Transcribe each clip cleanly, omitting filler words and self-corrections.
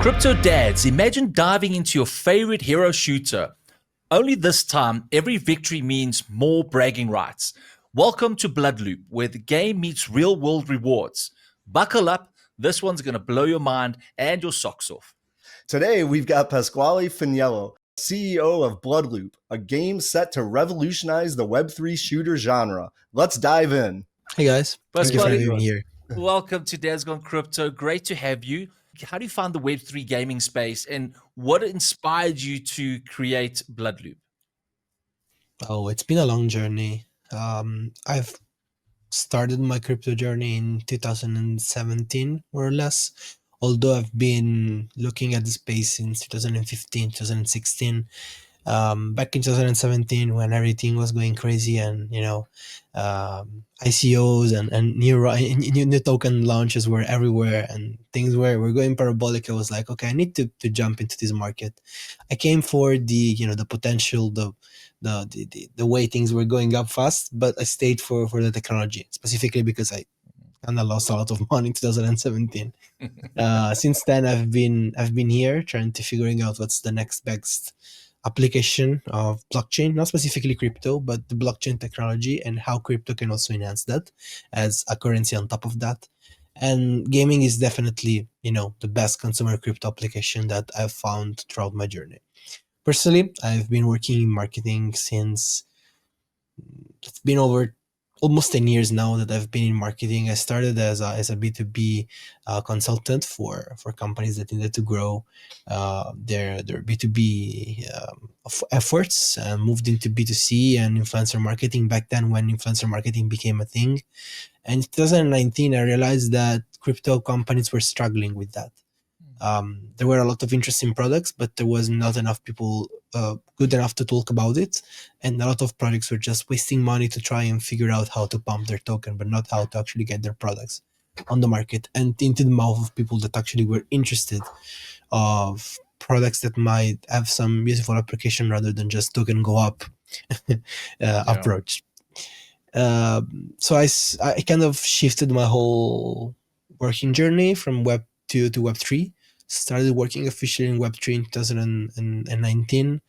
Crypto dads, imagine diving into your favorite hero shooter. Only this time, every victory means more bragging rights. Welcome to BloodLoop, where the game meets real world rewards. Buckle up, this one's going to blow your mind and your socks off. Today, we've got Pasquale Finiello, CEO of BloodLoop, a game set to revolutionize the Web3 shooter genre. Let's dive in. Hey guys, thank you for having me here. Welcome to dadsgonecrypto. Great to have you. How do you find the Web3 gaming space and what inspired you to create BloodLoop? Oh, it's been a long journey. I've started my crypto journey in 2017, more or less. Although I've been looking at the space since 2015, 2016. Back in 2017, when everything was going crazy and, ICOs and new token launches were everywhere and things were going parabolic, I was like, okay, I need to jump into this market. I came for the potential, the way things were going up fast, but I stayed for the technology, specifically because I kind of lost a lot of money in 2017. Since then, I've been here trying to figuring out what's the next best application of blockchain, not specifically crypto, but the blockchain technology and how crypto can also enhance that as a currency on top of that. And gaming is definitely, the best consumer crypto application that I've found throughout my journey. Personally, I've been working in marketing since it's been over almost 10 years now that I've been in marketing. I started as a B2B consultant for companies that needed to grow their B2B efforts, and moved into B2C and influencer marketing back then when influencer marketing became a thing. And in 2019, I realized that crypto companies were struggling with that. There were a lot of interesting products, but there was not enough people good enough to talk about it. And a lot of projects were just wasting money to try and figure out how to pump their token, but not how to actually get their products on the market and into the mouth of people that actually were interested of products that might have some useful application rather than just token go up approach. So I kind of shifted my whole working journey from Web 2 to Web 3. Started working officially in Web3 in 2019,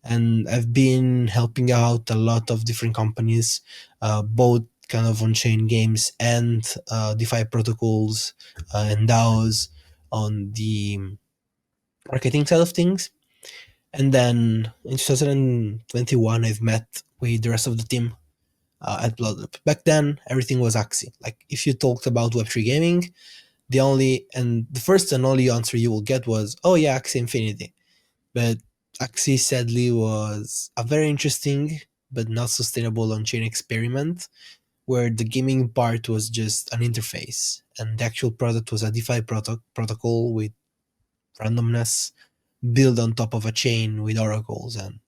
and I've been helping out a lot of different companies, both kind of on-chain games and DeFi protocols and DAOs on the marketing side of things. And then in 2021, I've met with the rest of the team at BloodLoop. Back then, everything was Axie. Like, if you talked about Web3 gaming, the first and only answer you will get was, oh yeah, Axie Infinity. But Axie sadly was a very interesting but not sustainable on-chain experiment where the gaming part was just an interface and the actual product was a DeFi protocol with randomness built on top of a chain with oracles and,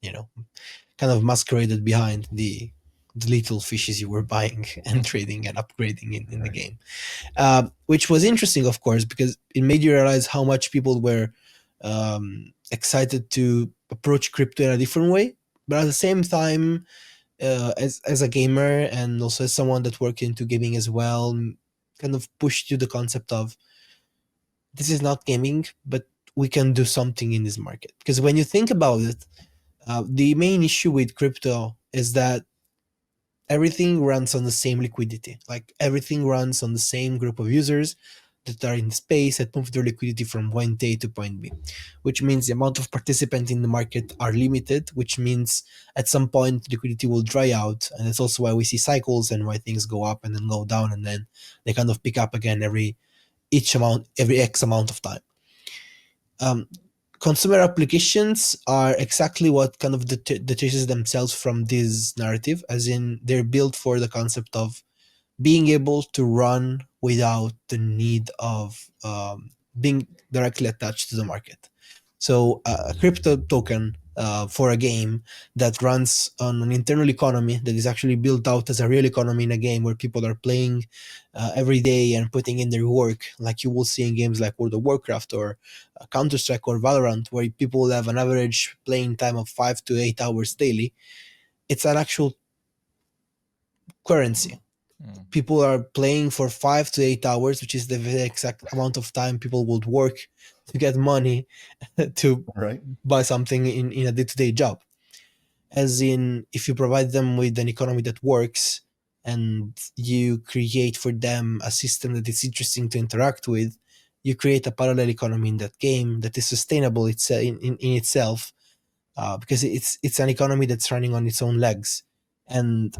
kind of masqueraded behind the little fishes you were buying and trading and upgrading in the game. Which was interesting, of course, because it made you realize how much people were excited to approach crypto in a different way. But at the same time, as a gamer and also as someone that worked into gaming as well, kind of pushed you the concept of this is not gaming, but we can do something in this market. Because when you think about it, the main issue with crypto is that everything runs on the same liquidity. Like, everything runs on the same group of users that are in space that move their liquidity from point A to point B, which means the amount of participants in the market are limited, which means at some point liquidity will dry out. And that's also why we see cycles and why things go up and then go down and then they kind of pick up again every X amount of time. Consumer applications are exactly what kind of detaches themselves from this narrative, as in they're built for the concept of being able to run without the need of being directly attached to the market. So a crypto token for a game that runs on an internal economy that is actually built out as a real economy in a game where people are playing every day and putting in their work, like you will see in games like World of Warcraft or Counter-Strike or Valorant, where people have an average playing time of 5 to 8 hours daily. It's an actual currency People are playing for 5 to 8 hours, which is the very exact amount of time people would work to get money to Right. buy something in a day-to-day job. As in, if you provide them with an economy that works and you create for them a system that is interesting to interact with, you create a parallel economy in that game that is sustainable in itself, because it's an economy that's running on its own legs, and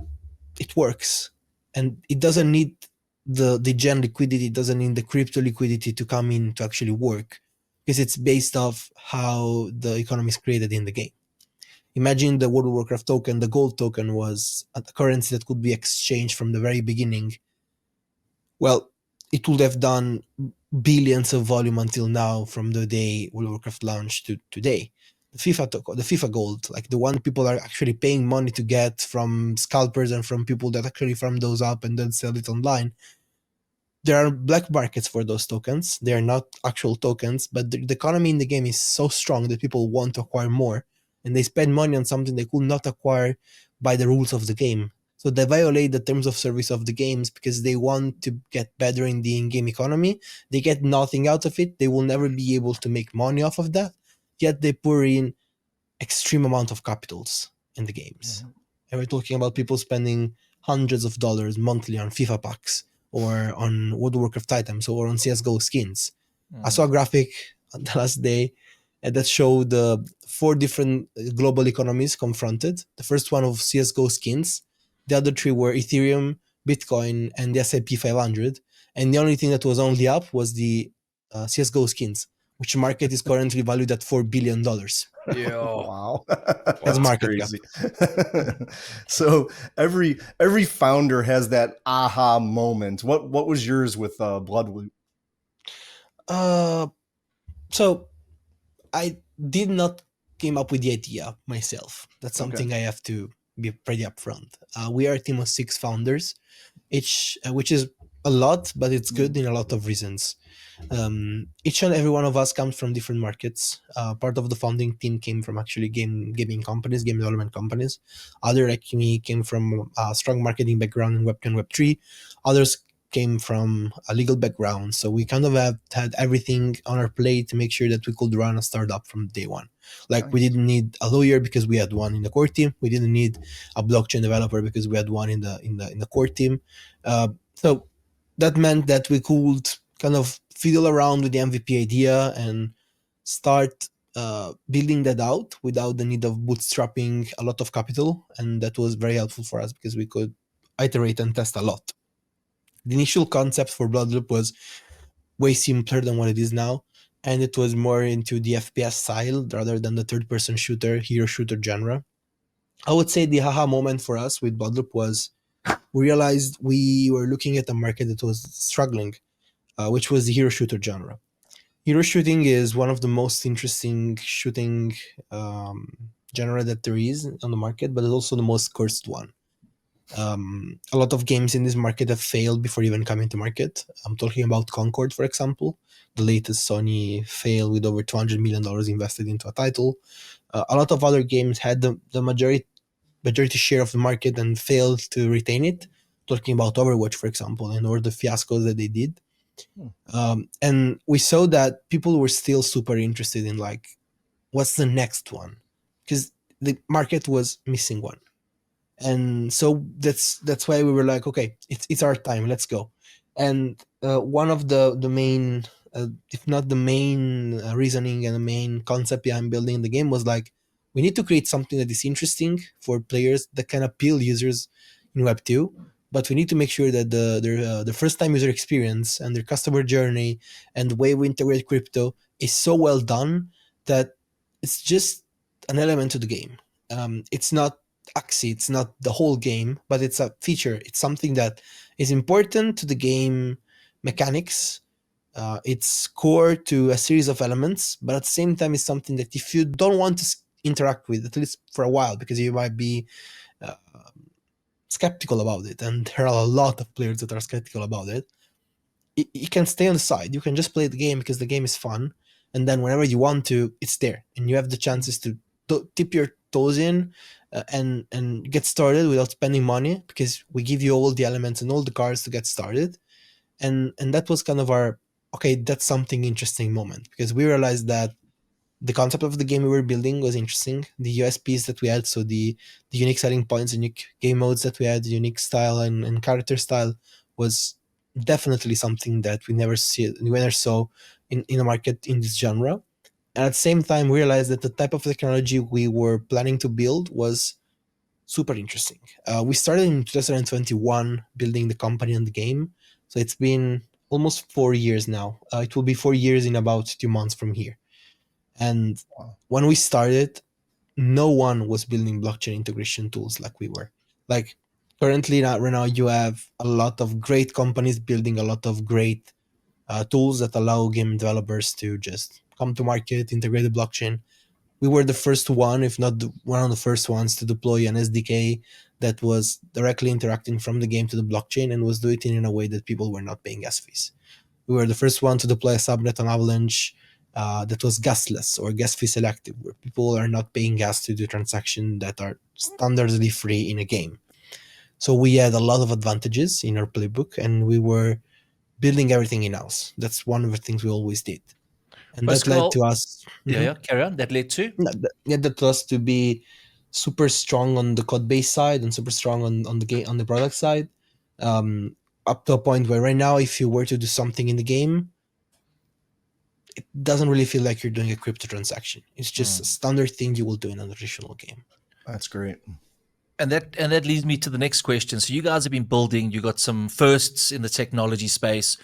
it works. And it doesn't need the gen liquidity, it doesn't need the crypto liquidity to come in to actually work, because it's based off how the economy is created in the game. Imagine the World of Warcraft token, the gold token was a currency that could be exchanged from the very beginning. Well, it would have done billions of volume until now, from the day World of Warcraft launched to today. The FIFA gold, like the one people are actually paying money to get from scalpers and from people that actually farm those up and then sell it online. There are black markets for those tokens. They are not actual tokens, but the economy in the game is so strong that people want to acquire more, and they spend money on something they could not acquire by the rules of the game. So they violate the terms of service of the games because they want to get better in the in-game economy. They get nothing out of it. They will never be able to make money off of that. Yet they pour in extreme amount of capitals in the games. Mhm. And we're talking about people spending hundreds of dollars monthly on FIFA packs or on World of Warcraft items or on CSGO skins. I saw a graphic the last day that showed 4 different global economies confronted. The first one of CSGO skins. The other 3 were Ethereum, Bitcoin, and the S&P 500. And the only thing that was only up was the CSGO skins, which market is currently valued at $4 billion. Yo, Wow. As Wow. market cap. Crazy. So every founder has that aha moment. What was yours with BloodLoop? So I did not came up with the idea myself. That's Okay. something I have to be pretty upfront. We are a team of 6 founders, which is a lot, but it's good in a lot of reasons. Each and every one of us comes from different markets. Part of the founding team came from actually gaming companies, game development companies. Other like me came from a strong marketing background in Web2 and Web3. Others came from a legal background. So we kind of have had everything on our plate to make sure that we could run a startup from day one. Like we Nice. didn't need a lawyer because we had one in the core team. We didn't need a blockchain developer because we had one in the core team. So that meant that we could kind of fiddle around with the MVP idea and start building that out without the need of bootstrapping a lot of capital. And that was very helpful for us because we could iterate and test a lot. The initial concept for BloodLoop was way simpler than what it is now, and it was more into the FPS style rather than the third-person shooter, hero shooter genre. I would say the haha moment for us with BloodLoop was we realized we were looking at a market that was struggling, which was the hero shooter genre. Hero shooting is one of the most interesting shooting genre that there is on the market, but it's also the most cursed one. A lot of games in this market have failed before even coming to market. I'm talking about Concord, for example, the latest Sony fail with over $200 million invested into a title. A lot of other games had the majority share of the market and failed to retain it. Talking about Overwatch, for example, and all the fiascos that they did. And we saw that people were still super interested in like, what's the next one? Because the market was missing one. And so that's why we were like, okay, it's our time, let's go. And one of the main if not the main reasoning and the main concept behind building the game was like, we need to create something that is interesting for players that can appeal users in Web2, but we need to make sure that the first time user experience and their customer journey and the way we integrate crypto is so well done that it's just an element to the game. It's not Axie, it's not the whole game, but it's a feature. It's something that is important to the game mechanics. It's core to a series of elements, but at the same time, it's something that if you don't want to interact with, at least for a while, because you might be uh, skeptical about it, and there are a lot of players that are skeptical about it, you can stay on the side. You can just play the game because the game is fun, and then whenever you want to, it's there, and you have the chances to toes in and get started without spending money, because we give you all the elements and all the cards to get started. And that was kind of our, okay, that's something interesting moment, because we realized that the concept of the game we were building was interesting. The USPs that we had, so the unique selling points, unique game modes that we had, the unique style and character style, was definitely something that we never saw in a market in this genre. And at the same time, we realized that the type of technology we were planning to build was super interesting. We started in 2021 building the company and the game, so it's been almost 4 years now. It will be 4 years in about 2 months from here. And when we started, no one was building blockchain integration tools like we were. Like currently, right now, you have a lot of great companies building a lot of great tools that allow game developers to just come to market, integrate the blockchain. We were the first one, if not one of the first ones, to deploy an SDK that was directly interacting from the game to the blockchain and was doing it in a way that people were not paying gas fees. We were the first one to deploy a subnet on Avalanche that was gasless or gas fee selective, where people are not paying gas to do transactions that are standardly free in a game. So we had a lot of advantages in our playbook, and we were building everything in-house. That's one of the things we always did. And that led to us... Yeah, carry on. That led to? Yeah, that led us to be super strong on the code base side and super strong on the game, on the product side. Up to a point where right now, if you were to do something in the game, it doesn't really feel like you're doing a crypto transaction. It's just a standard thing you will do in a traditional game. That's great. And that leads me to the next question. So you guys have been building, you got some firsts in the technology space.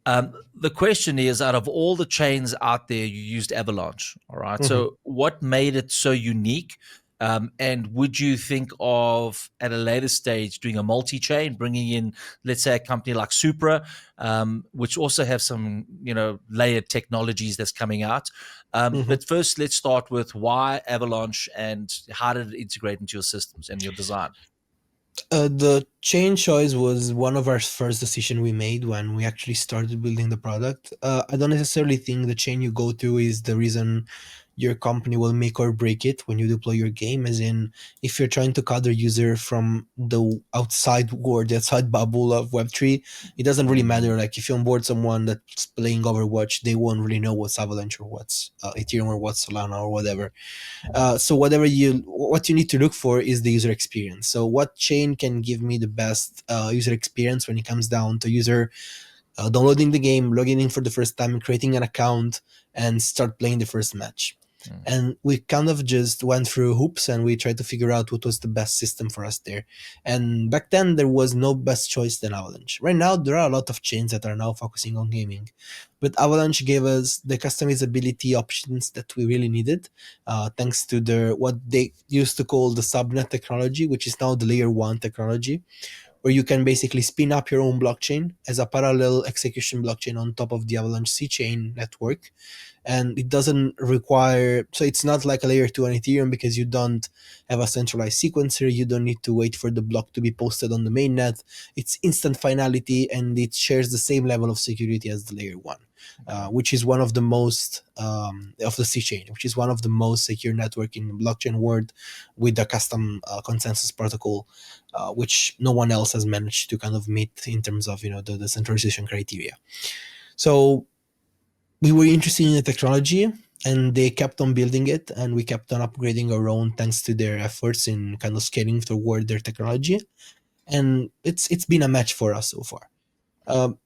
The question is, out of all the chains out there, you used Avalanche. All right. So what made it so unique? And would you think of, at a later stage, doing a multi-chain, bringing in, let's say, a company like Supra, which also have some, layered technologies that's coming out? But first, let's start with why Avalanche and how did it integrate into your systems and your design? The chain choice was one of our first decision we made when we actually started building the product. I don't necessarily think the chain you go to is the reason your company will make or break it when you deploy your game. As in, if you're trying to cut a user from the outside world, the outside bubble of Web3, it doesn't really matter. Like if you onboard someone that's playing Overwatch, they won't really know what's Avalanche or what's Ethereum or what's Solana or whatever. So what you need to look for is the user experience. So what chain can give me the best user experience when it comes down to user downloading the game, logging in for the first time, creating an account, and start playing the first match. And we kind of just went through hoops and we tried to figure out what was the best system for us there. And back then there was no best choice than Avalanche. Right now there are a lot of chains that are now focusing on gaming, but Avalanche gave us the customizability options that we really needed, thanks to what they used to call the subnet technology, which is now the layer 1 technology, where you can basically spin up your own blockchain as a parallel execution blockchain on top of the Avalanche C-chain network. And it doesn't require, so it's not like a layer 2 on Ethereum, because you don't have a centralized sequencer. You don't need to wait for the block to be posted on the mainnet. It's instant finality, and it shares the same level of security as the layer 1, which is one of the most of the C-chain, which is one of the most secure network in the blockchain world, with a custom consensus protocol, which no one else has managed to kind of meet in terms of the centralization criteria. So we were interested in the technology, and they kept on building it, and we kept on upgrading our own thanks to their efforts in kind of scaling toward their technology. And it's been a match for us so far.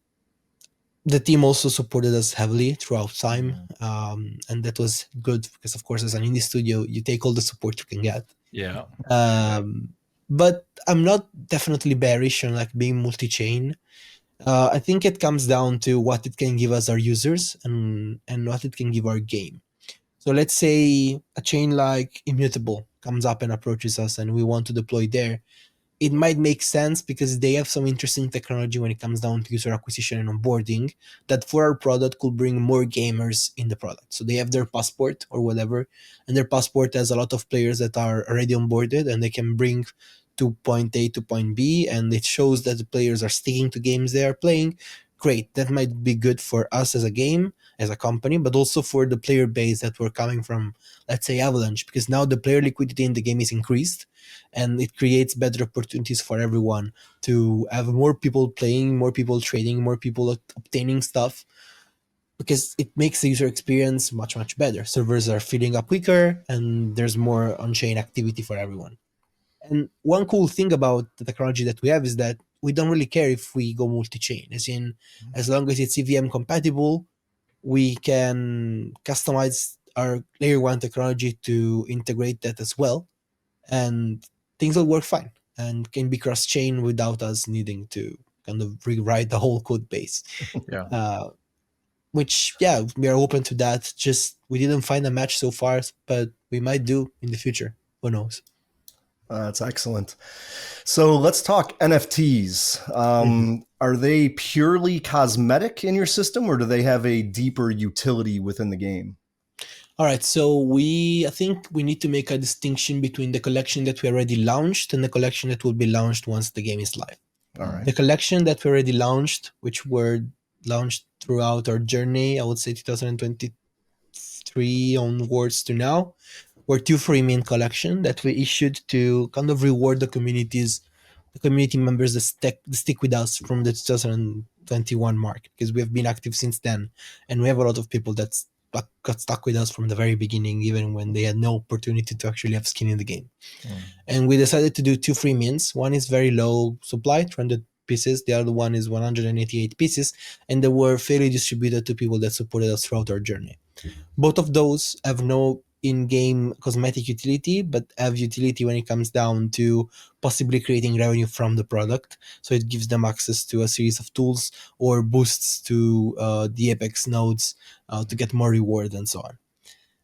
The team also supported us heavily throughout time, and that was good because, of course, as an indie studio, you take all the support you can get. Yeah. But I'm not definitely bearish on being multi-chain. I think it comes down to what it can give us our users and what it can give our game. So let's say a chain like Immutable comes up and approaches us and we want to deploy there. It might make sense because they have some interesting technology when it comes down to user acquisition and onboarding that for our product could bring more gamers in the product. So they have their passport or whatever, and their passport has a lot of players that are already onboarded, and they can bring to point A to point B, and it shows that the players are sticking to games they are playing, great. That might be good for us as a game, as a company, but also for the player base that were coming from, let's say, Avalanche, because now the player liquidity in the game is increased, and it creates better opportunities for everyone to have more people playing, more people trading, more people obtaining stuff, because it makes the user experience much, much better. Servers are filling up quicker, and there's more on-chain activity for everyone. And one cool thing about the technology that we have is that we don't really care if we go multi-chain, as long as it's EVM compatible, we can customize our layer one technology to integrate that as well, and things will work fine and can be cross-chain without us needing to kind of rewrite the whole code base. Yeah. Which, yeah, we are open to that. Just we didn't find a match so far, but we might do in the future. Who knows? That's excellent. So let's talk NFTs. Are they purely cosmetic in your system, or do they have a deeper utility within the game? All right, so I think we need to make a distinction between the collection that we already launched and the collection that will be launched once the game is live. All right. The collection that we already launched, which were launched throughout our journey, I would say 2023 onwards to now, were two free mint collection that we issued to kind of reward the community members that stick with us from the 2021 mark, because we have been active since then, and we have a lot of people that got stuck with us from the very beginning, even when they had no opportunity to actually have skin in the game. And we decided to do two free mints. One is very low supply, 200 pieces. The other one is 188 pieces, and they were fairly distributed to people that supported us throughout our journey. Both of those have no in-game cosmetic utility, but have utility when it comes down to possibly creating revenue from the product. So it gives them access to a series of tools or boosts to the Apex nodes to get more reward and so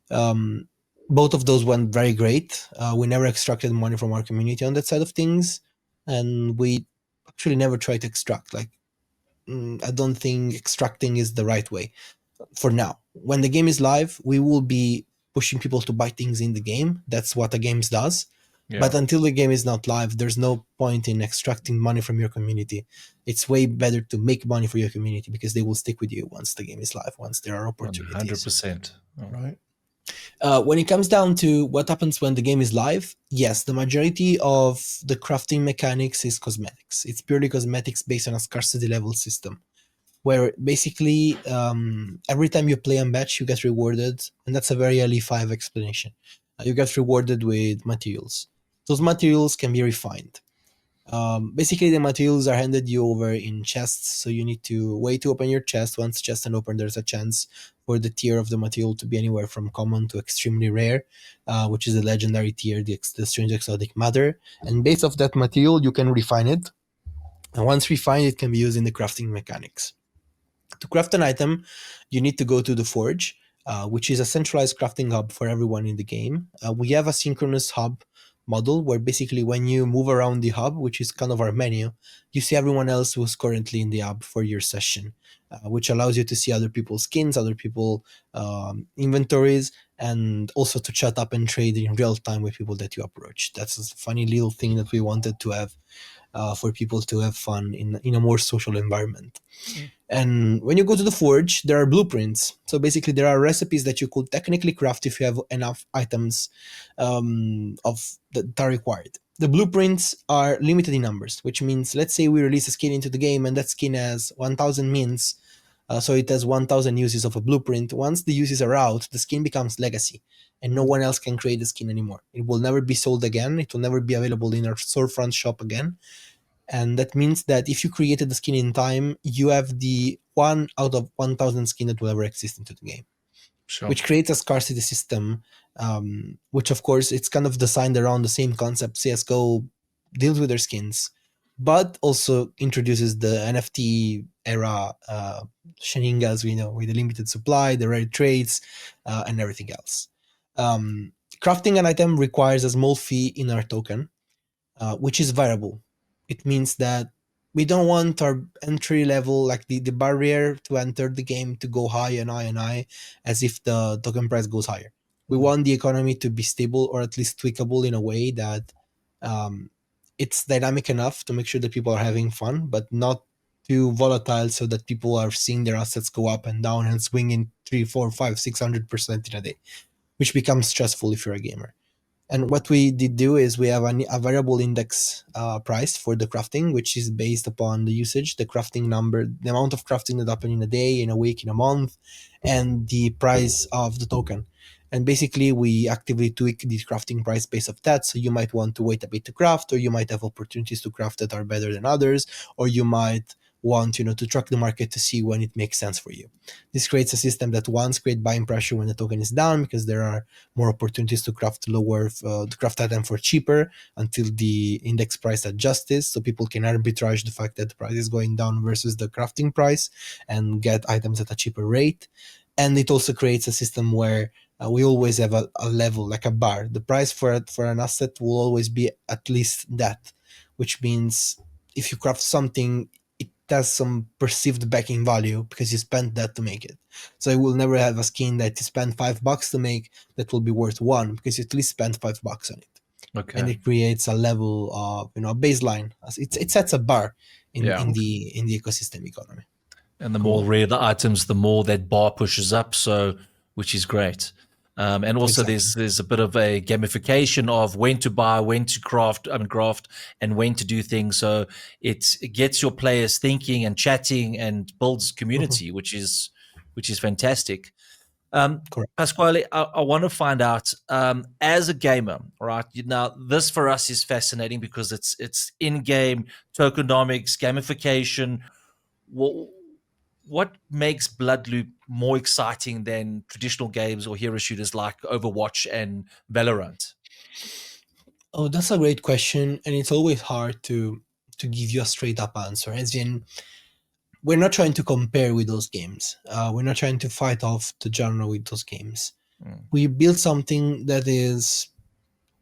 on. Both of those went very great. We never extracted money from our community on that side of things, and we actually never tried to extract. I don't think extracting is the right way for now. When the game is live, we will be pushing people to buy things in the game. That's what a game does. Yeah. But until the game is not live, there's no point in extracting money from your community. It's way better to make money for your community, because they will stick with you once the game is live, once there are opportunities. 100%. Right. When it comes down to what happens when the game is live, yes, the majority of the crafting mechanics is cosmetics. It's purely cosmetics based on a scarcity level system, where basically every time you play a match, you get rewarded, and that's a very LE5 explanation. You get rewarded with materials. Those materials can be refined. Basically, the materials are handed you over in chests, so you need to wait to open your chest. Once chest is open, there's a chance for the tier of the material to be anywhere from common to extremely rare, which is the legendary tier, the strange exotic matter. And based off that material, you can refine it. And once refined, it can be used in the crafting mechanics. To craft an item, you need to go to the Forge, which is a centralized crafting hub for everyone in the game. We have a synchronous hub model where basically when you move around the hub, which is kind of our menu, you see everyone else who's currently in the hub for your session, which allows you to see other people's skins, other people's inventories, and also to chat up and trade in real time with people that you approach. That's a funny little thing that we wanted to have for people to have fun in a more social environment. And when you go to the Forge, there are blueprints. So basically, there are recipes that you could technically craft if you have enough items that are required. The blueprints are limited in numbers, which means, let's say we release a skin into the game and that skin has 1,000 mints, so it has 1,000 uses of a blueprint. Once the uses are out, the skin becomes legacy, and no one else can create the skin anymore. It will never be sold again. It will never be available in our storefront shop again. And that means that if you created the skin in time, you have the 1 out of 1,000 skin that will ever exist into the game. Sure. Which creates a scarcity system, which of course it's kind of designed around the same concept CSGO deals with their skins, but also introduces the NFT era shenanigans, we know, with the limited supply, the rare traits, and everything else. Crafting an item requires a small fee in our token, which is variable. It means that we don't want our entry level, like the barrier to enter the game, to go high and high and high as if the token price goes higher. We want the economy to be stable, or at least tweakable in a way that it's dynamic enough to make sure that people are having fun, but not too volatile so that people are seeing their assets go up and down and swinging 3, 4, 5, 600% in a day, which becomes stressful if you're a gamer. And what we did do is we have a variable index price for the crafting, which is based upon the usage, the crafting number, the amount of crafting that happened in a day, in a week, in a month, and the price of the token. And basically, we actively tweak the crafting price based of that. So you might want to wait a bit to craft, or you might have opportunities to craft that are better than others, or you might want to track the market to see when it makes sense for you. This creates a system that create buying pressure when the token is down, because there are more opportunities to craft the craft item for cheaper until the index price adjusts, so people can arbitrage the fact that the price is going down versus the crafting price and get items at a cheaper rate. And it also creates a system where we always have a level, like a bar. The price for an asset will always be at least that, which means if you craft something, it has some perceived backing value because you spent that to make it. So you will never have a skin that you spend $5 to make that will be worth one, because you at least spent $5 on it. Okay. And it creates a level of a baseline. It sets a bar in the ecosystem economy. And the more rare the items, the more that bar pushes up. So, which is great. And also, there's a bit of a gamification of when to buy, when to craft, and when to do things. So it gets your players thinking and chatting and builds community, which is fantastic. Correct. Pasquale, I want to find out, as a gamer, right? Now, this for us is fascinating because it's in-game tokenomics, gamification. What makes BloodLoop more exciting than traditional games or hero shooters like Overwatch and Valorant? Oh, that's a great question, and it's always hard to give you a straight up answer. As in, we're not trying to compare with those games. We're not trying to fight off the genre with those games. We build something that is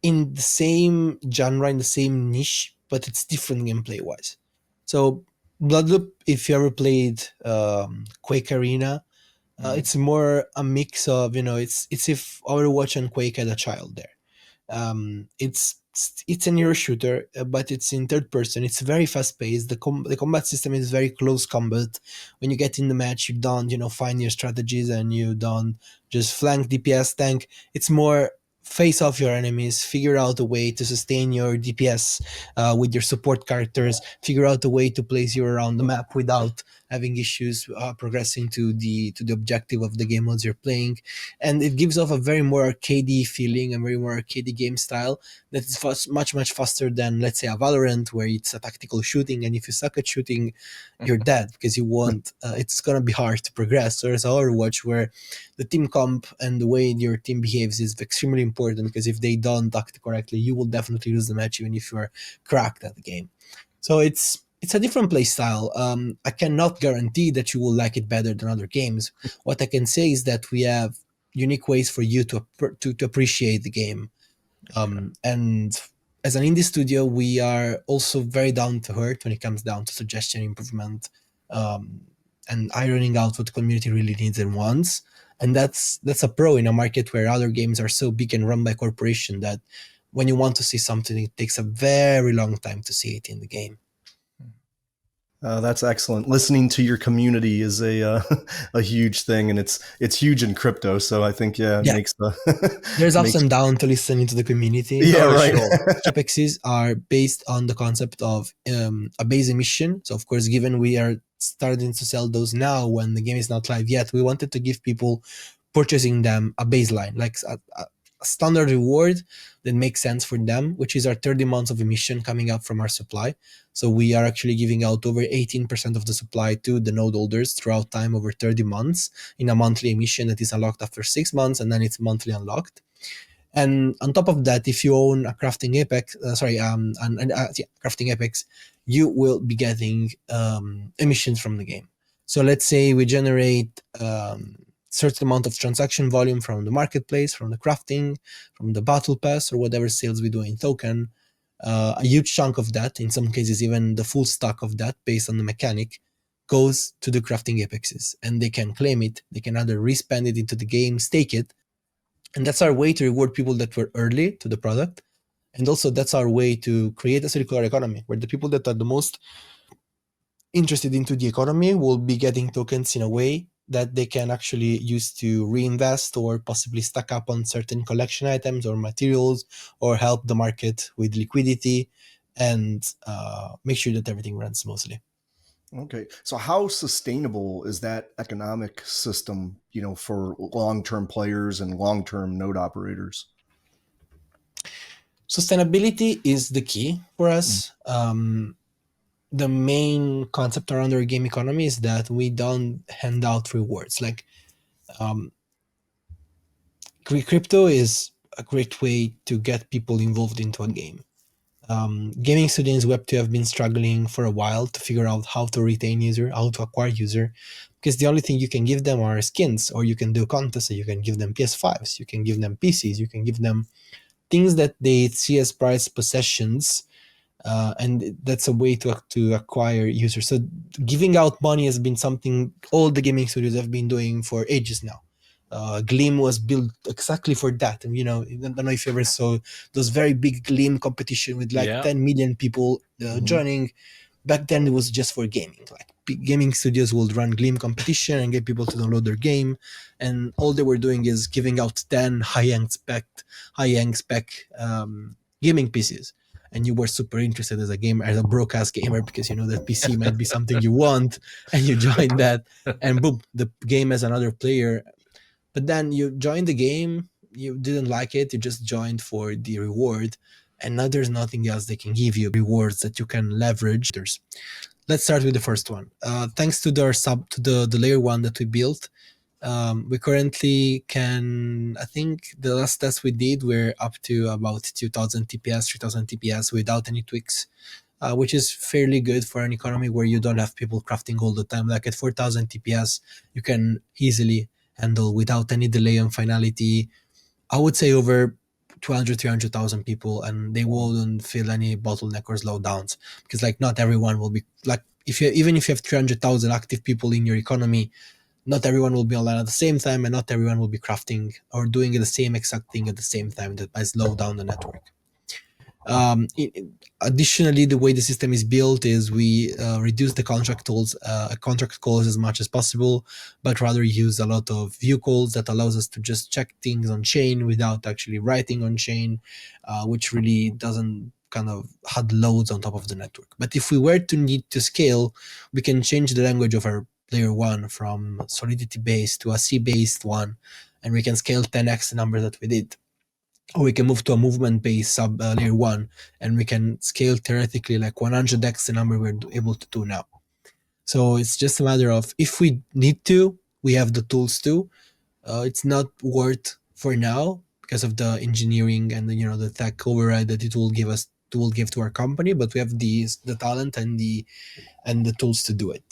in the same genre, in the same niche, but it's different gameplay wise. So BloodLoop, if you ever played Quake Arena, it's more a mix of, it's if Overwatch and Quake had a child there. It's an hero shooter, but it's in third person. It's very fast paced. The combat system is very close combat. When you get in the match, you don't find your strategies, and you don't just flank DPS tank. It's more face off your enemies, figure out a way to sustain your DPS with your support characters, figure out a way to place you around the map without having issues progressing to the objective of the game as you're playing. And it gives off a very more arcadey feeling, a very more arcadey game style that is much faster than, let's say, a Valorant, where it's a tactical shooting, and if you suck at shooting, you're dead, because you won't it's gonna be hard to progress. Whereas Overwatch, where the team comp and the way your team behaves is extremely important, because if they don't act correctly, you will definitely lose the match, even if you're cracked at the game. So it's a different play style. I cannot guarantee that you will like it better than other games. What I can say is that we have unique ways for you to appreciate the game. And as an indie studio, we are also very down to earth when it comes down to suggestion, improvement, and ironing out what the community really needs and wants. And that's a pro in a market where other games are so big and run by corporation that when you want to see something, it takes a very long time to see it in the game. That's excellent. Listening to your community is a huge thing, and it's huge in crypto. So I think it makes the there's ups and downs to listening to the community. Yeah, right. Capexes are based on the concept of a base emission. So of course, given we are starting to sell those now when the game is not live yet, we wanted to give people purchasing them a baseline, like a standard reward that makes sense for them, which is our 30 months of emission coming up from our supply. So we are actually giving out over 18% of the supply to the node holders throughout time, over 30 months, in a monthly emission that is unlocked after 6 months, and then it's monthly unlocked. And on top of that, if you own a crafting apex, crafting apex, you will be getting emissions from the game. So let's say we generate certain amount of transaction volume from the marketplace, from the crafting, from the battle pass, or whatever sales we do in token. A huge chunk of that, in some cases even the full stack of that, based on the mechanic, goes to the crafting apexes, and they can claim it. They can either respend it into the game, stake it, and that's our way to reward people that were early to the product. And also that's our way to create a circular economy, where the people that are the most interested into the economy will be getting tokens in a way that they can actually use to reinvest or possibly stack up on certain collection items or materials, or help the market with liquidity and make sure that everything runs smoothly. Okay. So how sustainable is that economic system, for long-term players and long-term node operators? Sustainability is the key for us. The main concept around our game economy is that we don't hand out rewards. Like crypto is a great way to get people involved into a game. Gaming studios Web2 have been struggling for a while to figure out how to retain user, how to acquire user, because the only thing you can give them are skins, or you can do contests, or you can give them PS5s, you can give them PCs, you can give them things that they see as prized possessions, and that's a way to acquire users. So giving out money has been something all the gaming studios have been doing for ages now. Gleam was built exactly for that. And, I don't know if you ever saw those very big Gleam competition with like 10 million people joining. Back then it was just for gaming. Like big gaming studios would run Gleam competition and get people to download their game. And all they were doing is giving out 10 high-end spec gaming PCs. And you were super interested as a gamer, as a broadcast gamer, because that PC might be something you want, and you join that, and boom, the game has another player. But then you joined the game, you didn't like it, you just joined for the reward, and now there's nothing else they can give you, rewards that you can leverage. Let's start with the first one. Thanks to the layer 1 that we built, we currently can, I think the last test we did, we're up to about 2000 TPS, 3000 TPS without any tweaks, which is fairly good for an economy where you don't have people crafting all the time. Like at 4000 TPS, you can easily handle without any delay on finality, I would say over 200, 300,000 people, and they wouldn't feel any bottleneck or slowdowns, because like not everyone will be like, even if you have 300,000 active people in your economy, not everyone will be online at the same time, and not everyone will be crafting or doing the same exact thing at the same time. That might slow down the network. Additionally, the way the system is built is we reduce the contract calls as much as possible, but rather use a lot of view calls that allows us to just check things on chain without actually writing on chain, which really doesn't kind of add loads on top of the network. But if we were to need to scale, we can change the language of our layer 1 from Solidity based to a C based one, and we can scale 10x the number that we did. Or we can move to a movement-based sub layer 1, and we can scale theoretically like 100x the number we're able to do now. So it's just a matter of, if we need to, we have the tools to. It's not worth for now because of the engineering and the tech override that it will give to our company, but we have the talent and the tools to do it.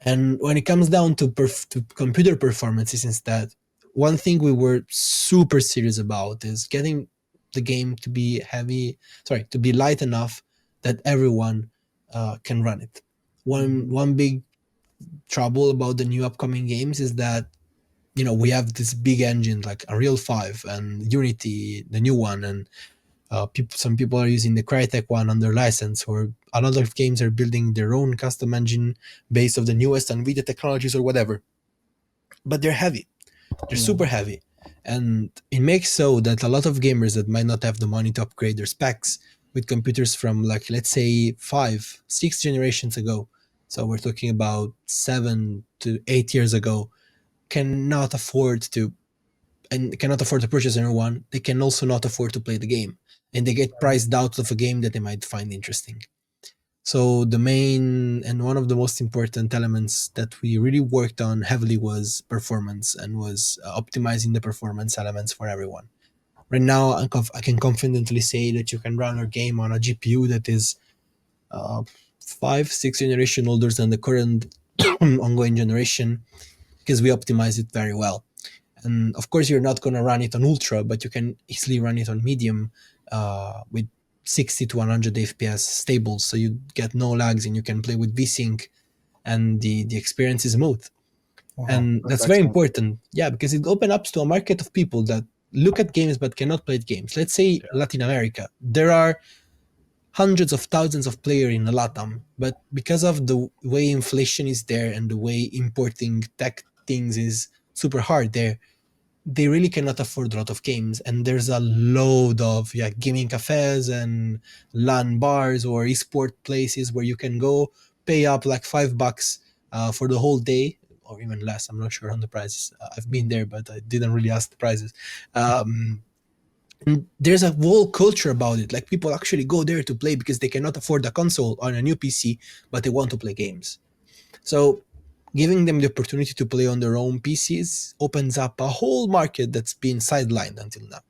And when it comes down to computer performances instead, one thing we were super serious about is getting the game to be light enough that everyone can run it. One big trouble about the new upcoming games is that we have this big engine like Unreal 5 and Unity, the new one, and some people are using the Crytek one under license, or a lot of games are building their own custom engine based on the newest NVIDIA technologies or whatever. But they're heavy. They're super heavy. And it makes so that a lot of gamers that might not have the money to upgrade their specs with computers from, like, let's say 5, 6 generations ago, so we're talking about 7 to 8 years ago, cannot afford to purchase a new one. They can also not afford to play the game, and they get priced out of a game that they might find interesting. So the main and one of the most important elements that we really worked on heavily was performance, and was optimizing the performance elements for everyone. Right now, I can confidently say that you can run our game on a GPU that is 5-6 generation older than the current ongoing generation, because we optimize it very well. And of course, you're not going to run it on ultra, but you can easily run it on medium with 60 to 100 FPS stable, so you get no lags and you can play with VSync, and the experience is smooth. Wow, and that's very important, because it opens up to a market of people that look at games but cannot play games. Let's say Latin America, there are hundreds of thousands of players in the LATAM, but because of the way inflation is there and the way importing tech things is super hard there, they really cannot afford a lot of games. And there's a load of gaming cafes and LAN bars or esport places where you can go pay up like $5 for the whole day, or even less. I'm not sure on the prices. I've been there, but I didn't really ask the prices. And there's a whole culture about it. Like, people actually go there to play because they cannot afford a console on a new PC, but they want to play games. So giving them the opportunity to play on their own PCs opens up a whole market that's been sidelined until now.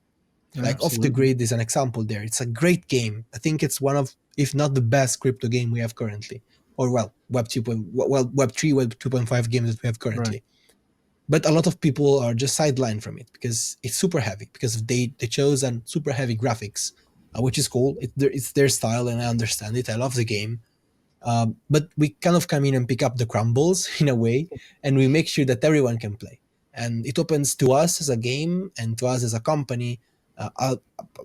Like Off the Grid is an example there. It's a great game. I think it's one of, if not the best crypto game we have currently. Or Web 3, Web 2.5 games that we have currently. Right. But a lot of people are just sidelined from it because it's super heavy, because they chose a super heavy graphics, which is cool. It's their style, and I understand it. I love the game. But we kind of come in and pick up the crumbles in a way, and we make sure that everyone can play. And it opens to us as a game and to us as a company a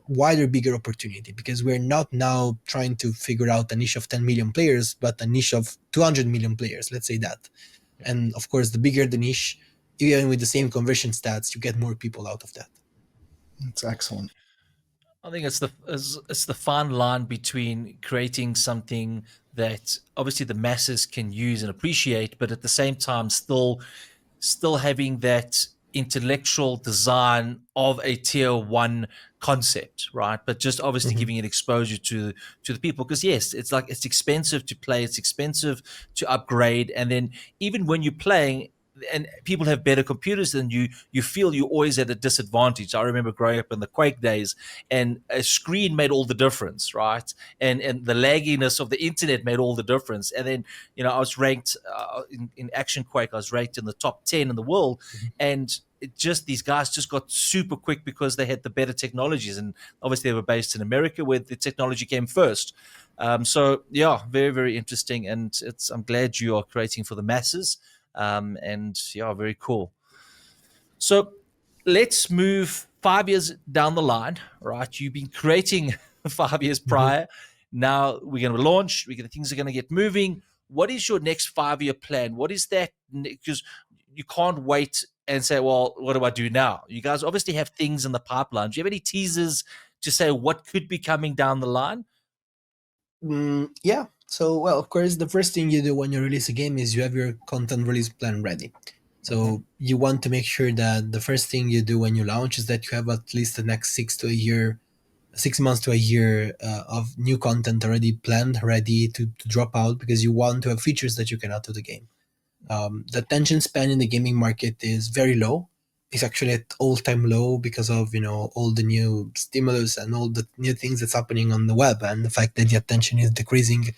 wider, bigger opportunity, because we're not now trying to figure out a niche of 10 million players, but a niche of 200 million players, let's say that. And of course, the bigger the niche, even with the same conversion stats, you get more people out of that. That's excellent. I think it's the fine line between creating something that obviously the masses can use and appreciate, but at the same time still having that intellectual design of a tier one concept, right? But just obviously giving it exposure to the people, because yes, it's like, it's expensive to play, it's expensive to upgrade, and then even when you're playing and people have better computers than you feel you're always at a disadvantage. I remember growing up in the Quake days, and a screen made all the difference, right? And the lagginess of the internet made all the difference. And then, I was ranked in Action Quake, I was ranked in the top 10 in the world, and these guys just got super quick because they had the better technologies, and obviously they were based in America where the technology came first. So yeah, very, very interesting, and I'm glad you are creating for the masses. And yeah, very cool. So let's move 5 years down the line, right? You've been creating 5 years prior. Now we're going to launch. Things are going to get moving. What is your next 5-year plan? What is that? Because you can't wait and say, well, what do I do now? You guys obviously have things in the pipeline. Do you have any teasers to say what could be coming down the line? Yeah. So, well, of course, the first thing you do when you release a game is you have your content release plan ready. So you want to make sure that the first thing you do when you launch is that you have at least the next 6 months to a year of new content already planned, ready to drop out, because you want to have features that you can add to the game. The attention span in the gaming market is very low. It's actually at all-time low because of all the new stimulus and all the new things that's happening on the web, and the fact that the attention is decreasing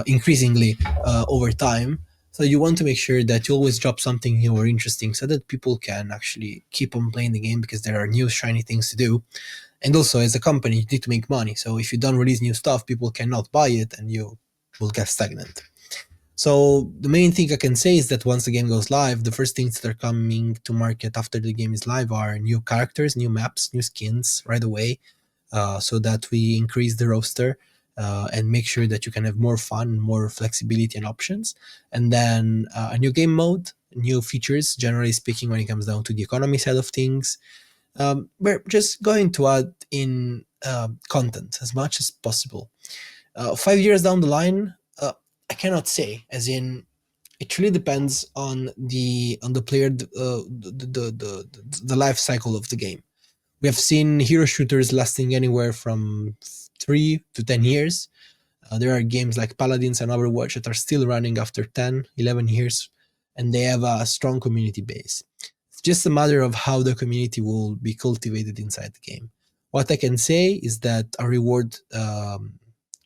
increasingly over time. So you want to make sure that you always drop something new or interesting so that people can actually keep on playing the game, because there are new shiny things to do. And also, as a company, you need to make money. So if you don't release new stuff, people cannot buy it and you will get stagnant. So the main thing I can say is that once the game goes live, the first things that are coming to market after the game is live are new characters, new maps, new skins right away, so that we increase the roster and make sure that you can have more fun, more flexibility and options. And then a new game mode, new features, generally speaking, when it comes down to the economy side of things. We're just going to add in content as much as possible. 5 years down the line, I cannot say, as in, it really depends on the player, the life cycle of the game. We have seen hero shooters lasting anywhere from 3 to 10 years. There are games like Paladins and Overwatch that are still running after 10, 11 years, and they have a strong community base. It's just a matter of how the community will be cultivated inside the game. What I can say is that our reward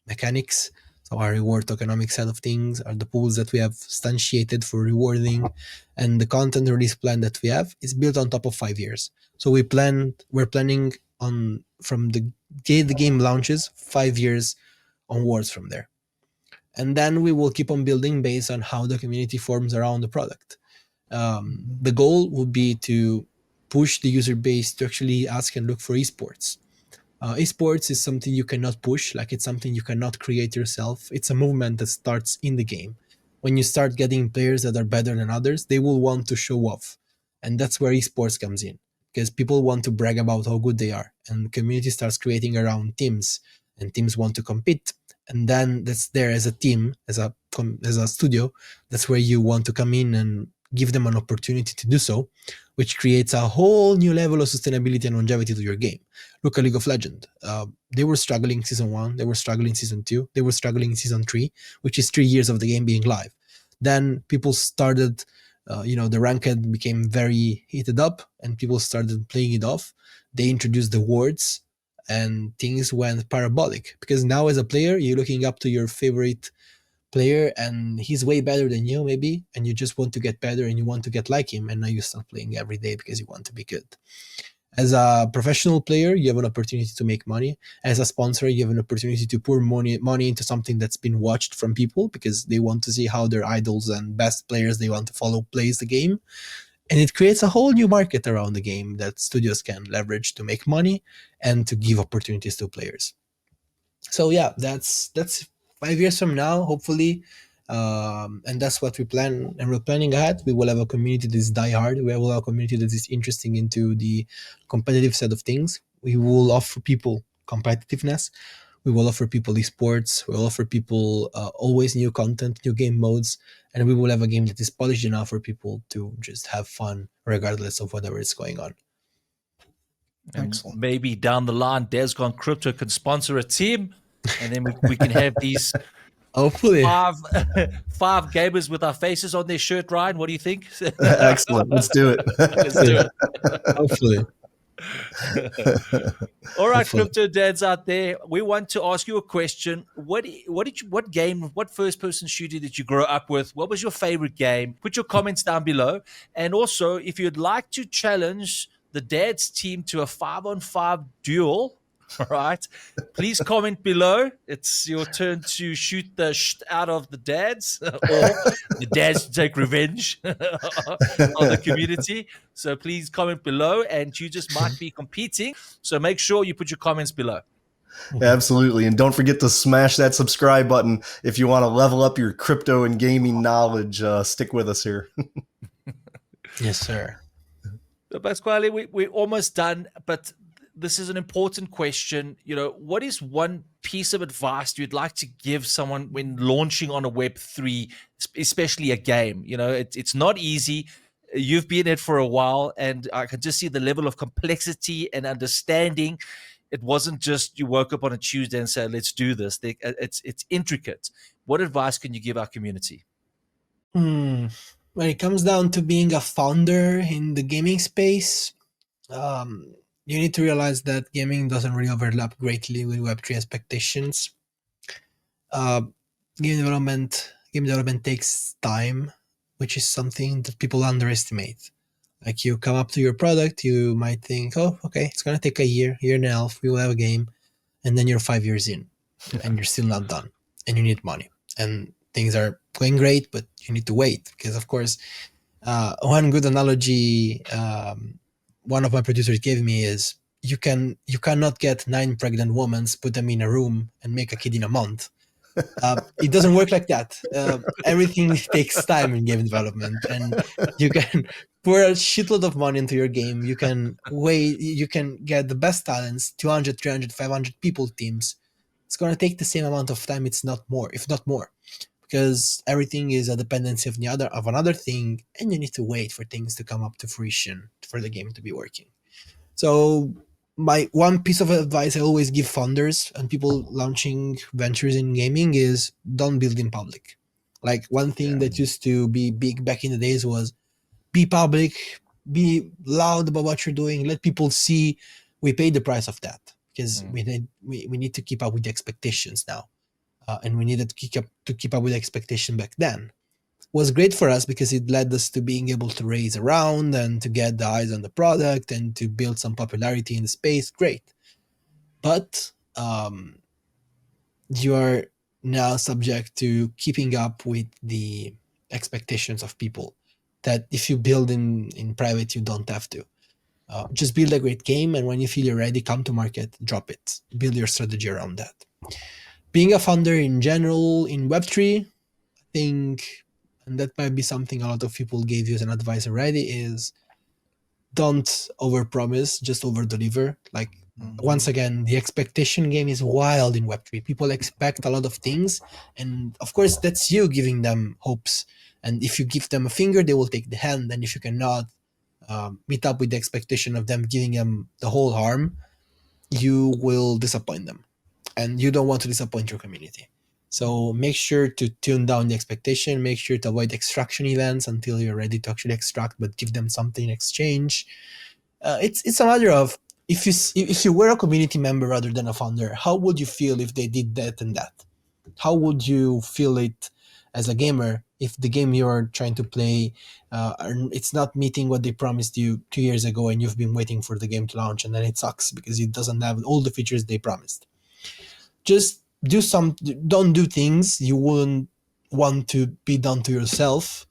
mechanics, so our reward tokenomic side of things, are the pools that we have instantiated for rewarding, and the content release plan that we have is built on top of 5 years. So we're planning on, from the day the game launches, 5 years onwards from there. And then we will keep on building based on how the community forms around the product. The goal would be to push the user base to actually ask and look for esports. Esports is something you cannot push, like it's something you cannot create yourself. It's a movement that starts in the game. When you start getting players that are better than others, they will want to show off. And that's where esports comes in, because people want to brag about how good they are. And community starts creating around teams, and teams want to compete. And then that's there as a team, as a studio, that's where you want to come in and give them an opportunity to do so, which creates a whole new level of sustainability and longevity to your game. Look at League of Legends. They were struggling season 1, they were struggling season 2, they were struggling season 3, which is 3 years of the game being live. Then people started, the ranked became very heated up, and people started playing it off. They introduced the wards, and things went parabolic, because now as a player, you're looking up to your favorite player and he's way better than you maybe, and you just want to get better and you want to get like him, and now you start playing every day because you want to be good. As a professional player, you have an opportunity to make money. As a sponsor, you have an opportunity to pour money into something that's been watched from people, because they want to see how their idols and best players they want to follow plays the game. And it creates a whole new market around the game that studios can leverage to make money and to give opportunities to players. So yeah, that's 5 years from now, hopefully, and that's what we plan. And we're planning ahead. We will have a community that is diehard. We will have a community that is interesting into the competitive side of things. We will offer people competitiveness. We will offer people esports. We will offer people always new content, new game modes, and we will have a game that is polished enough for people to just have fun regardless of whatever is going on. And Excellent. maybe down the line, dadsgonecrypto can sponsor a team, and then we can have these Hopefully. five gamers with our faces on their shirt. Ryan, what do you think? Excellent. Let's do it. Let's do it. Hopefully. All right, Hopefully. crypto dads out there, we want to ask you a question. What first person shooter did you grow up with? What was your favorite game? Put your comments down below. And also, if you'd like to challenge the dads team to a 5-on-5 duel, all right, please comment below. It's your turn to shoot the out of the dads, or the dads to take revenge on the community. So please comment below, and you just might be competing. So make sure you put your comments below. Absolutely. And don't forget to smash that subscribe button if you want to level up your crypto and gaming knowledge. Stick with us here. Yes, sir. So Pasquale, we're almost done, but this is an important question. What is one piece of advice you'd like to give someone when launching on a Web3, especially a game? It's not easy. You've been in it for a while, and I can just see the level of complexity and understanding. It wasn't just you woke up on a Tuesday and said, let's do this. It's intricate. What advice can you give our community? When it comes down to being a founder in the gaming space, you need to realize that gaming doesn't really overlap greatly with Web3 expectations. Game development takes time, which is something that people underestimate. Like, you come up to your product, you might think, oh, okay, it's going to take a year and a half, we will have a game. And then you're 5 years in and you're still not done, and you need money. And things are going great, but you need to wait, because, of course, one good analogy one of my producers gave me is you cannot get 9 pregnant women, put them in a room, and make a kid in a month. It doesn't work like that. Everything takes time in game development, and you can pour a shitload of money into your game. You can get the best talents, 200, 300, 500 people teams. It's going to take the same amount of time, if not more, because everything is a dependency of another thing, and you need to wait for things to come up to fruition for the game to be working. So my one piece of advice I always give founders and people launching ventures in gaming is don't build in public. Like, one thing that used to be big back in the days was be public, be loud about what you're doing, let people see. We pay the price of that, because we need to keep up with the expectations now. And we needed to keep up with the expectation back then. It was great for us because it led us to being able to raise around and to get the eyes on the product and to build some popularity in the space. Great. But you are now subject to keeping up with the expectations of people that if you build in private, you don't have to. Just build a great game, and when you feel you're ready, come to market, drop it, build your strategy around that. Being a founder in general in Web3, I think, and that might be something a lot of people gave you as an advice already, is don't overpromise, just overdeliver. Like, once again, the expectation game is wild in Web3. People expect a lot of things, and of course, that's you giving them hopes. And if you give them a finger, they will take the hand. And if you cannot meet up with the expectation of them giving them the whole arm, you will disappoint them. And you don't want to disappoint your community. So make sure to tune down the expectation, make sure to avoid extraction events until you're ready to actually extract, but give them something in exchange. It's a matter of, if you were a community member rather than a founder, how would you feel if they did that and that? How would you feel it as a gamer if the game you're trying to play, it's not meeting what they promised you 2 years ago, and you've been waiting for the game to launch, and then it sucks because it doesn't have all the features they promised? Just don't do things you wouldn't want to be done to yourself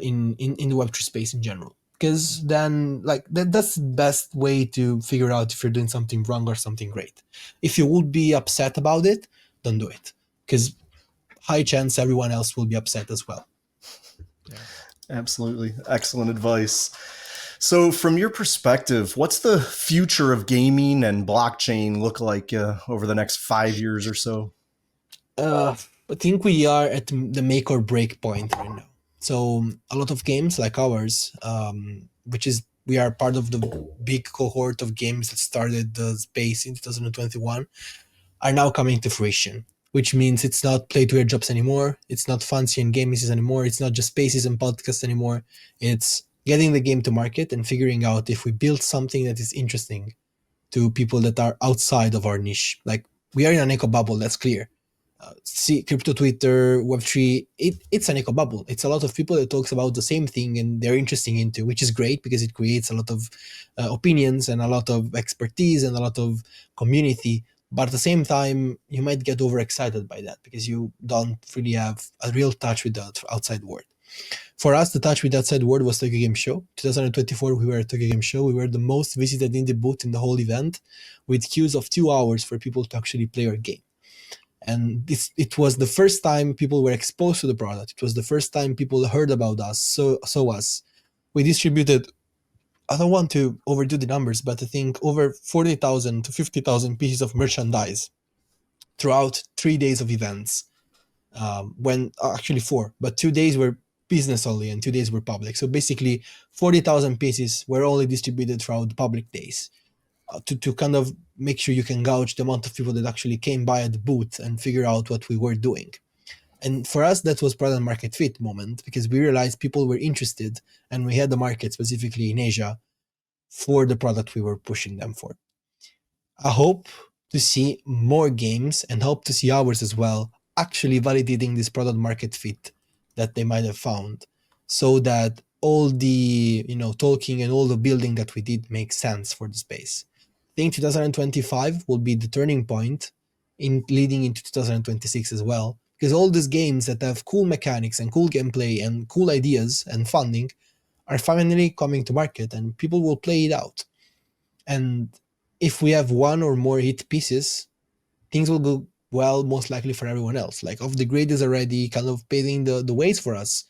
in the Web3 space in general. Because then, like, that's the best way to figure out if you're doing something wrong or something great. If you would be upset about it, don't do it. Because high chance everyone else will be upset as well. Absolutely. Excellent advice. So from your perspective, what's the future of gaming and blockchain look like over the next 5 years or so? I think we are at the make or break point right now. So a lot of games like ours, which is, we are part of the big cohort of games that started the space in 2021, are now coming to fruition, which means it's not play to earn jobs anymore. It's not fancy and games anymore. It's not just spaces and podcasts anymore. It's getting the game to market and figuring out if we build something that is interesting to people that are outside of our niche. Like, we are in an echo bubble, that's clear. See, crypto Twitter, Web3, it's an echo bubble. It's a lot of people that talks about the same thing and they're interesting into, which is great because it creates a lot of opinions and a lot of expertise and a lot of community. But at the same time, you might get overexcited by that because you don't really have a real touch with the outside world. For us, the touch with the outside world was Tokyo Game Show. 2024, we were at Tokyo Game Show. We were the most visited indie booth in the whole event, with queues of 2 hours for people to actually play our game. And it was the first time people were exposed to the product. It was the first time people heard about us, saw us. We distributed, I don't want to overdo the numbers, but I think over 40,000 to 50,000 pieces of merchandise throughout 3 days of events. When actually 4, but 2 days were business only and 2 days were public. So basically 40,000 pieces were only distributed throughout the public days to kind of make sure you can gauge the amount of people that actually came by at the booth and figure out what we were doing. And for us, that was product market fit moment, because we realized people were interested and we had the market specifically in Asia for the product we were pushing them for. I hope to see more games and hope to see ours as well actually validating this product market fit that they might have found, so that all the talking and all the building that we did makes sense for the space. I think 2025 will be the turning point in leading into 2026 as well, because all these games that have cool mechanics and cool gameplay and cool ideas and funding are finally coming to market and people will play it out. And if we have one or more hit pieces, things will go well, most likely for everyone else. Like, Off the Grid is already kind of paving the ways for us.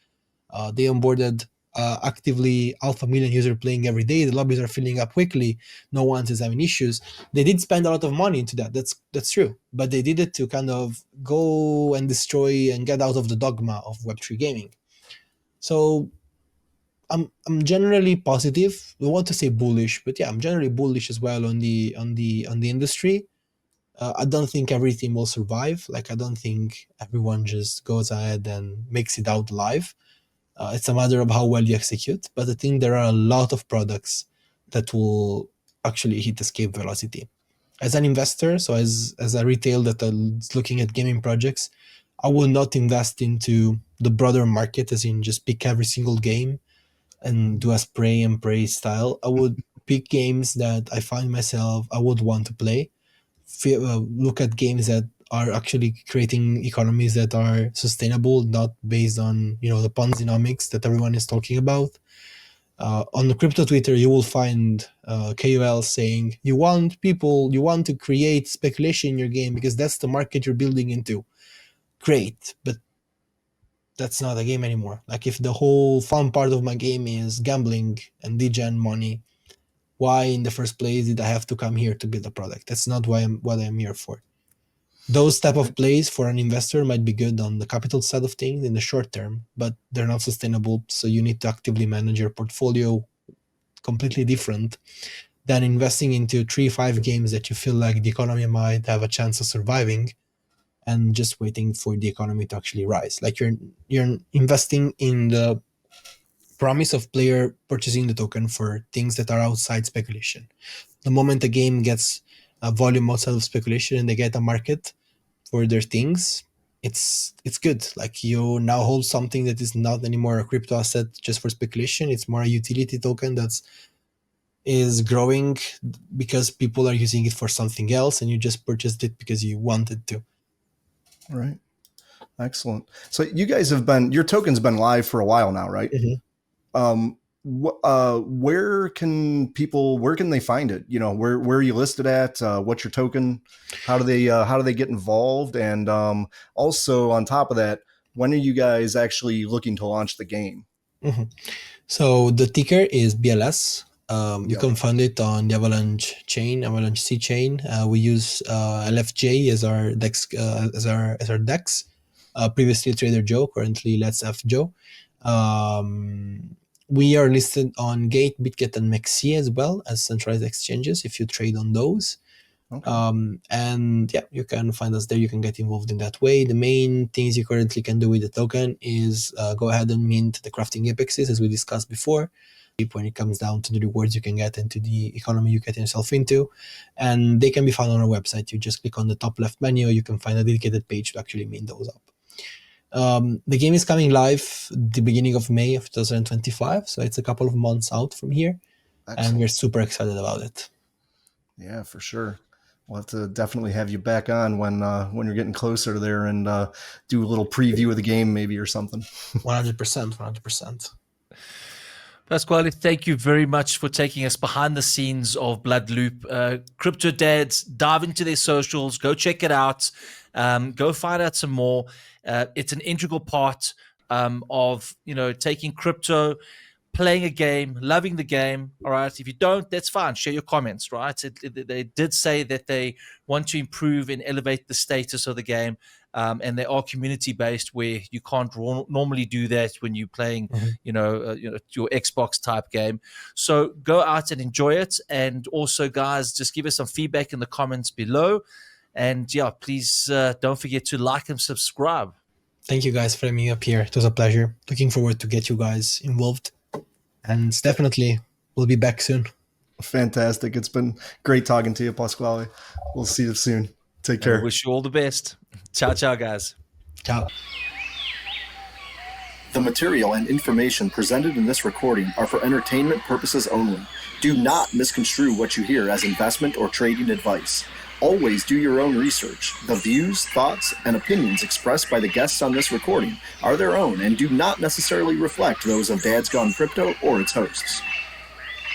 They onboarded actively 500,000 users playing every day. The lobbies are filling up quickly. No one is having issues. They did spend a lot of money into that. That's true. But they did it to kind of go and destroy and get out of the dogma of Web3 gaming. So I'm generally positive. I want to say bullish, but yeah, I'm generally bullish as well on the industry. I don't think everything will survive. Like, I don't think everyone just goes ahead and makes it out alive. It's a matter of how well you execute. But I think there are a lot of products that will actually hit escape velocity. As an investor, so as a retail that is looking at gaming projects, I will not invest into the broader market, as in just pick every single game and do a spray and pray style. I would pick games that I find myself I would want to play. Look at games that are actually creating economies that are sustainable, not based on the Ponzinomics that everyone is talking about. On the crypto Twitter, you will find KOL saying, you want to create speculation in your game because that's the market you're building into. Great, but that's not a game anymore. Like, if the whole fun part of my game is gambling and degen money, why in the first place did I have to come here to build a product? That's not what I'm here for. Those type of plays for an investor might be good on the capital side of things in the short term, but they're not sustainable. So you need to actively manage your portfolio completely different than investing into 3-5 games that you feel like the economy might have a chance of surviving and just waiting for the economy to actually rise. Like, you're investing in the promise of player purchasing the token for things that are outside speculation. The moment a game gets a volume outside of speculation and they get a market for their things, it's good. Like, you now hold something that is not anymore a crypto asset just for speculation. It's more a utility token is growing because people are using it for something else, and you just purchased it because you wanted to. Right. Excellent. So you guys your token's been live for a while now, right? Mm-hmm. Where can they find it? You know, where are you listed at? What's your token? How do they get involved? And also on top of that, when are you guys actually looking to launch the game? Mm-hmm. So the ticker is BLS. You can find it on the Avalanche chain, Avalanche C chain. We use LFJ as our DEX, as our DEX. Previously Trader Joe, currently Let's F Joe. We are listed on Gate, BitGet, and MEXC as well as centralized exchanges if you trade on those. Okay. And yeah, you can find us there. You can get involved in that way. The main things you currently can do with the token is go ahead and mint the crafting apexes, as we discussed before, when it comes down to the rewards you can get into the economy you get yourself into. And they can be found on our website. You just click on the top left menu. You can find a dedicated page to actually mint those up. The game is coming live the beginning of May of 2025, so it's a couple of months out from here. Excellent. And we're super excited about it. Yeah, for sure. We'll have to definitely have you back on when you're getting closer to there and do a little preview of the game maybe or something. 100%. Pasquale, thank you very much for taking us behind the scenes of BloodLoop. Crypto Dads, dive into their socials, go check it out, go find out some more. It's an integral part of taking crypto, playing a game, loving the game. All right. If you don't, that's fine. Share your comments. Right. They did say that they want to improve and elevate the status of the game. And they are community based, where you can't normally do that when you're playing, your Xbox type game. So go out and enjoy it. And also, guys, just give us some feedback in the comments below. And yeah, please don't forget to like and subscribe. Thank you guys for having me up here. It was a pleasure. Looking forward to get you guys involved. And definitely we'll be back soon. Fantastic. It's been great talking to you, Pasquale. We'll see you soon. Take care. I wish you all the best. Ciao, guys. Ciao. The material and information presented in this recording are for entertainment purposes only. Do not misconstrue what you hear as investment or trading advice. Always do your own research. The views, thoughts, and opinions expressed by the guests on this recording are their own and do not necessarily reflect those of Dads Gone Crypto or its hosts.